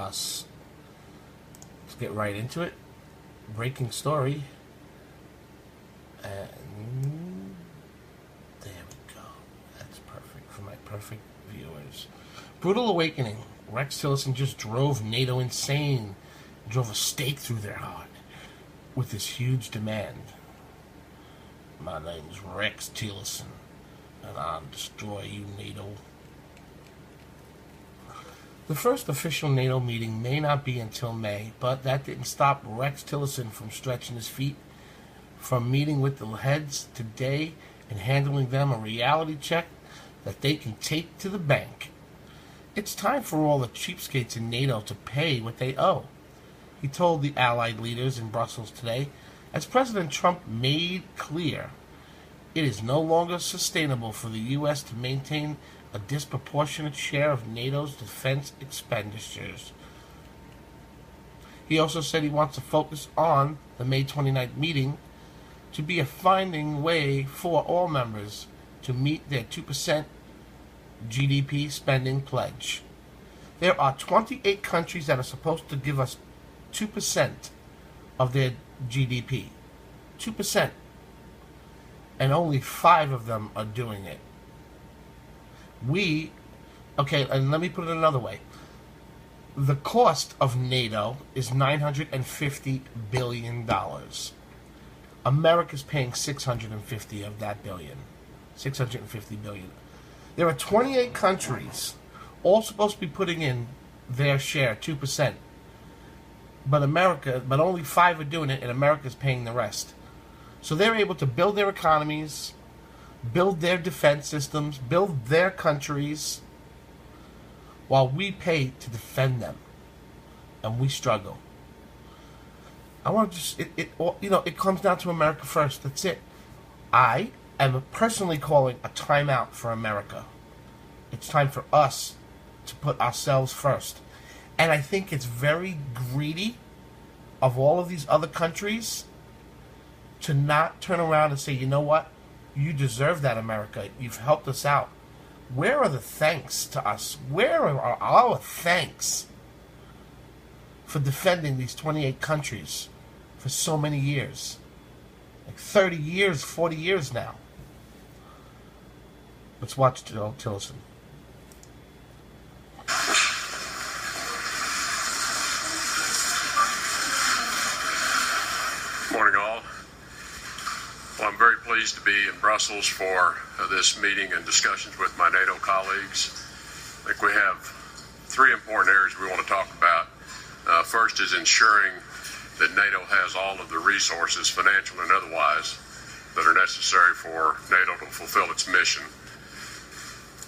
us. Let's get right into it. Breaking story. And there we go. That's perfect for my perfect viewers. Brutal awakening. Rex Tillerson just drove NATO insane. Drove a stake through their heart with this huge demand. My name's Rex Tillerson, and I'll destroy you, NATO. The first official NATO meeting may not be until May, but that didn't stop Rex Tillerson from stretching his feet, from meeting with the heads today and handling them a reality check that they can take to the bank. It's time for all the cheapskates in NATO to pay what they owe, he told the Allied leaders in Brussels today, as President Trump made clear it is no longer sustainable for the U.S. to maintain a disproportionate share of NATO's defense expenditures. He also said he wants to focus on the May 29th meeting to be a finding way for all members to meet their 2% GDP spending pledge. There are 28 countries that are supposed to give us 2% of their GDP. 2%. And only 5 of them are doing it. Okay, and let me put it another way. The cost of NATO is $950 billion. America's paying $650 of that billion. $650 billion. There are 28 countries all supposed to be putting in their share, 2%. But only 5 are doing it, and America's paying the rest. So they're able to build their economies, build their defense systems, build their countries, while we pay to defend them, and we struggle. I want to just, it comes down to America first. That's it. I am personally calling a timeout for America. It's time for us to put ourselves first. And I think it's very greedy of all of these other countries to not turn around and say, you know what? You deserve that, America. You've helped us out. Where are the thanks to us? Where are our thanks for defending these 28 countries for so many years? Like 30 years, 40 years now. Let's watch Tillerson. Morning, all. Well, I'm very pleased to be in Brussels for this meeting and discussions with my NATO colleagues. I think we have 3 important areas we want to talk about. First is ensuring that NATO has all of the resources, financial and otherwise, that are necessary for NATO to fulfill its mission.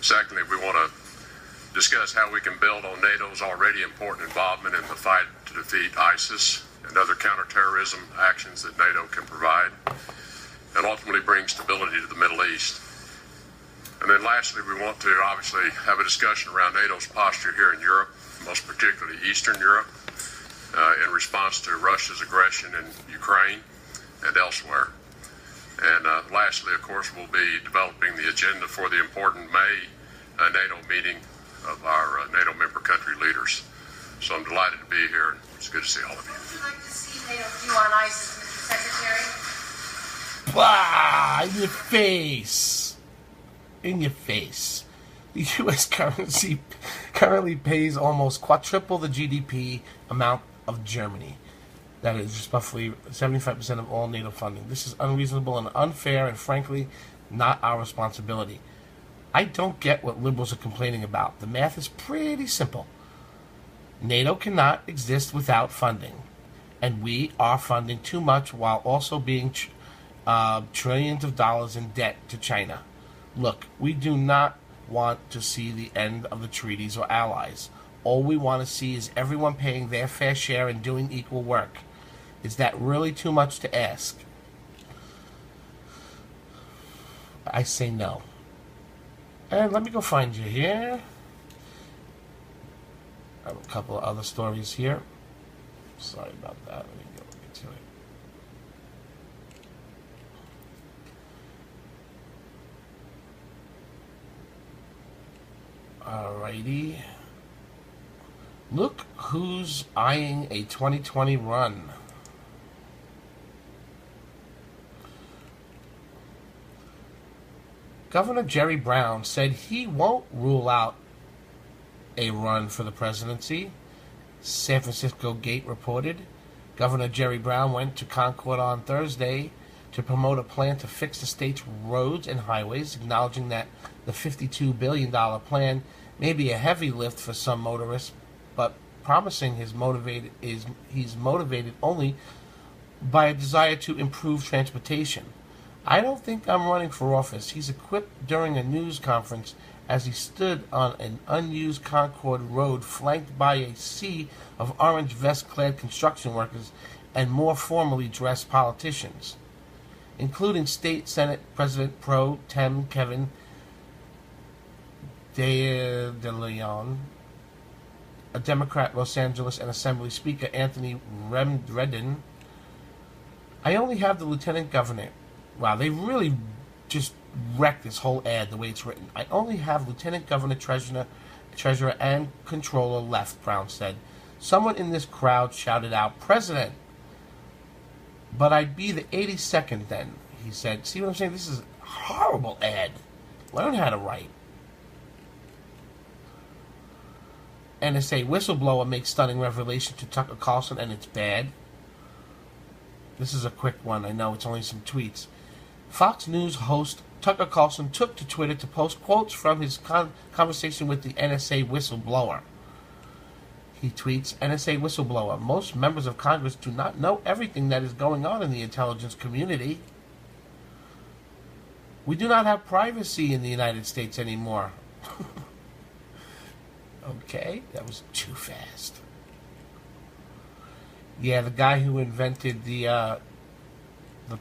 Secondly, we want to discuss how we can build on NATO's already important involvement in the fight to defeat ISIS and other counterterrorism actions that NATO can provide, and ultimately bring stability to the Middle East. And then lastly, we want to obviously have a discussion around NATO's posture here in Europe, most particularly Eastern Europe, in response to Russia's aggression in Ukraine and elsewhere. And lastly, of course, we'll be developing the agenda for the important May NATO meeting of our NATO member country leaders. So I'm delighted to be here. It's good to see all of you. Would you like to see NATO's view on ISIS, Mr. Secretary? Blah! In your face. In your face. The U.S. currently pays almost quadruple the GDP amount of Germany. That is just roughly 75% of all NATO funding. This is unreasonable and unfair and, frankly, not our responsibility. I don't get what liberals are complaining about. The math is pretty simple. NATO cannot exist without funding. And we are funding too much while also being trillions of dollars in debt to China. Look, we do not want to see the end of the treaties or allies. All we want to see is everyone paying their fair share and doing equal work. Is that really too much to ask? I say no. And let me go find you here. I have a couple of other stories here. Sorry about that. Let me get to it. Alrighty. Look who's eyeing a 2020 run. Governor Jerry Brown said he won't rule out a run for the presidency. San Francisco Gate reported. Governor Jerry Brown went to Concord on Thursday to promote a plan to fix the state's roads and highways, acknowledging that the $52 billion plan may be a heavy lift for some motorists, but promising he's motivated only by a desire to improve transportation. I don't think I'm running for office, he's equipped during a news conference as he stood on an unused Concord road flanked by a sea of orange vest-clad construction workers and more formally dressed politicians, including State Senate President Pro Tem Kevin De Leon, a Democrat Los Angeles, and Assembly Speaker Anthony Redden. I only have the Lieutenant Governor. Wow, they really just wrecked this whole ad the way it's written. I only have Lieutenant Governor, Treasurer, and Controller left, Brown said. Someone in this crowd shouted out, "President!" But I'd be the 82nd then, he said. See what I'm saying? This is a horrible ad. Learn how to write. NSA whistleblower makes stunning revelation to Tucker Carlson, and it's bad. This is a quick one. I know it's only some tweets. Fox News host Tucker Carlson took to Twitter to post quotes from his conversation with the NSA whistleblower. He tweets, NSA whistleblower, most members of Congress do not know everything that is going on in the intelligence community. We do not have privacy in the United States anymore. Okay, that was too fast. Yeah, the guy who invented the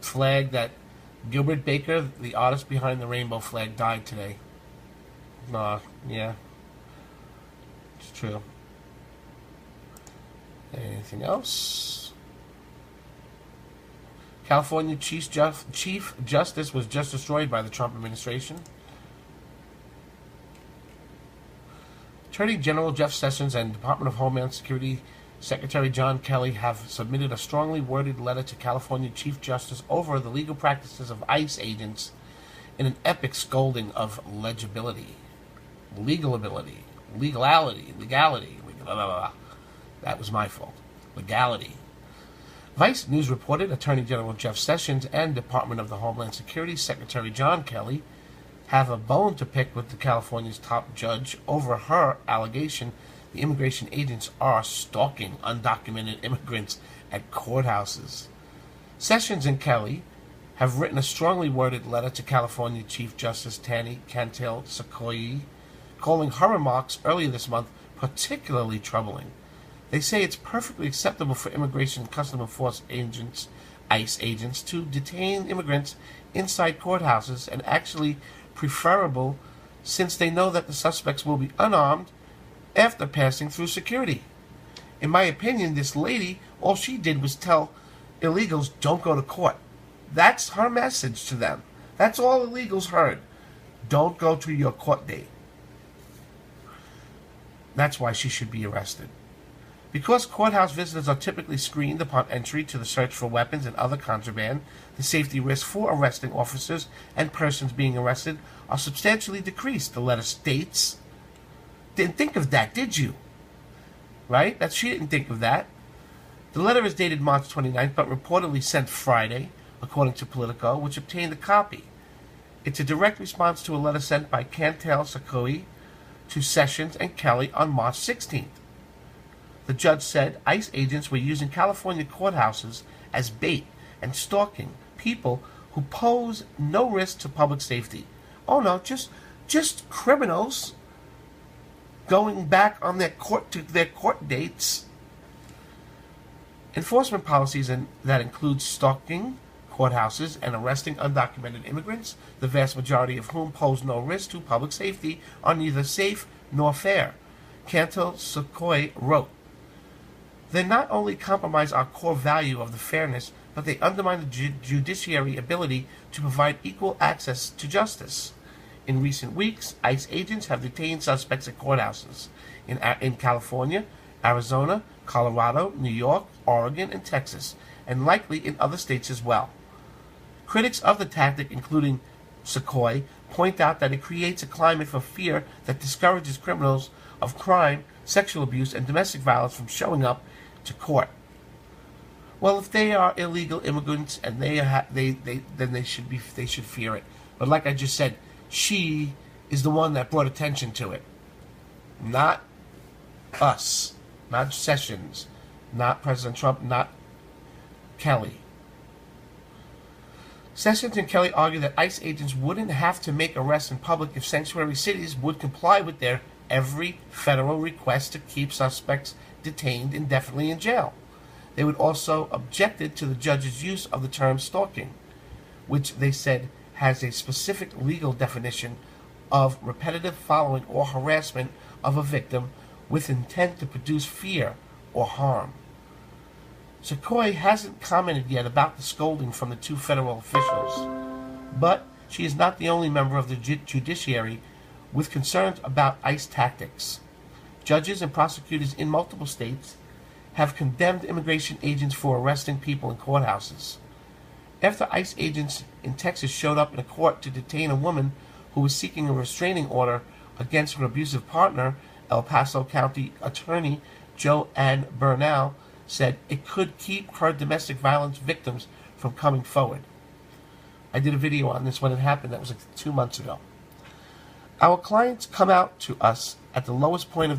flag that Gilbert Baker, the artist behind the rainbow flag, died today. Yeah. It's true. Anything else? California Chief Justice was just destroyed by the Trump administration. Attorney General Jeff Sessions and Department of Homeland Security Secretary John Kelly have submitted a strongly worded letter to California Chief Justice over the legal practices of ICE agents in an epic scolding of legality. That was my fault. Legality. Vice News reported Attorney General Jeff Sessions and Department of the Homeland Security Secretary John Kelly have a bone to pick with the California's top judge over her allegation the immigration agents are stalking undocumented immigrants at courthouses. Sessions and Kelly have written a strongly worded letter to California Chief Justice Tani Cantil-Sakoyi, calling her remarks earlier this month particularly troubling. They say it's perfectly acceptable for Immigration and Customs Enforcement agents, ICE agents, to detain immigrants inside courthouses, and actually preferable since they know that the suspects will be unarmed after passing through security. In my opinion, this lady, all she did was tell illegals, don't go to court. That's her message to them. That's all illegals heard. Don't go to your court date. That's why she should be arrested. Because courthouse visitors are typically screened upon entry to the search for weapons and other contraband, the safety risks for arresting officers and persons being arrested are substantially decreased, the letter states. Didn't think of that, did you? Right? She didn't think of that. The letter is dated March 29th, but reportedly sent Friday, according to Politico, which obtained a copy. It's a direct response to a letter sent by Cantil-Sakoyi to Sessions and Kelly on March 16th. The judge said ICE agents were using California courthouses as bait and stalking people who pose no risk to public safety. Oh no, just criminals going back on their court dates. Enforcement policies that include stalking courthouses and arresting undocumented immigrants, the vast majority of whom pose no risk to public safety, are neither safe nor fair. Cantil-Sakoyi wrote, they not only compromise our core value of the fairness, but they undermine the judiciary ability to provide equal access to justice. In recent weeks, ICE agents have detained suspects at courthouses in California Arizona, Colorado, New York, Oregon, and Texas, and likely in other states as well. Critics of the tactic, including Sequoia, point out that it creates a climate for fear that discourages criminals of crime, sexual abuse, and domestic violence from showing up to court. Well, if they are illegal immigrants and then they should fear it. But like I just said, she is the one that brought attention to it, not us, not Sessions, not President Trump, not Kelly. Sessions and Kelly argue that ICE agents wouldn't have to make arrests in public if sanctuary cities would comply with their every federal request to keep suspects detained indefinitely in jail. They would also objected to the judge's use of the term stalking, which they said has a specific legal definition of repetitive following or harassment of a victim with intent to produce fear or harm. Sequoia hasn't commented yet about the scolding from the two federal officials, but she is not the only member of the judiciary with concerns about ICE tactics. Judges and prosecutors in multiple states have condemned immigration agents for arresting people in courthouses. After ICE agents in Texas showed up in a court to detain a woman who was seeking a restraining order against her abusive partner, El Paso County Attorney Joanne Bernal said it could keep her domestic violence victims from coming forward. I did a video on this when it happened. That was like 2 months ago. Our clients come out to us at the lowest point of